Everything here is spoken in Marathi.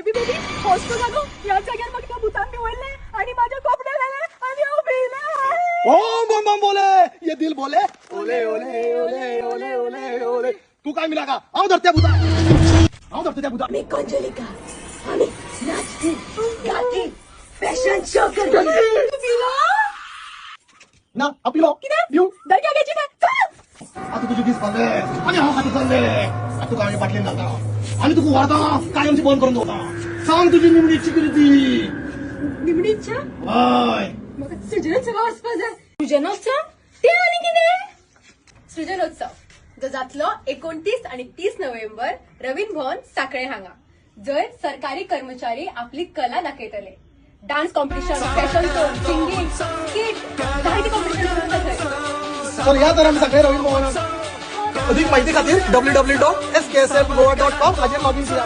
बेबी बेबी हॉस्टो जागो या जाग्यार म्हाका भुतान निवडले आणि माझ्या कपडे झाले आणि हांव भिले ओ बम बम बोले ये दिल बोले ओले ओले ओले ओले ओले ओले तू काय मिला का आओ धरते बुता आओ धरते त्या बुता मी कंजलिका आणि नाचते गाते फॅशन शो करते ना आपलो येऊ दर्ग्या घ्यायची ना आता तुझी दिस चालले आणि हा खाती चालले आता तू काय बाटली घालता आणि तू वाढता कायमची बंद करून होता सांग तुझी निमडीची किती निमडीच्या हाय मग सृजनोत्सव वचपा जाय सृजनोत्सव ते आणि कितें सृजनोत्सव जो जातलो 29 आणि 30 नोव्हेंबर रवींद्र भवन साखळे हांगा जंय सरकारी कर्मचारी आपली कला दाखयतले dance competition fashion show singing skit जायती कॉम्पिटिशन थंय तर या तर आम्ही सगळे रवींद्र भवनात अधिक माहिती खातीर www.skslgoa.com हाचेर लॉगिन करा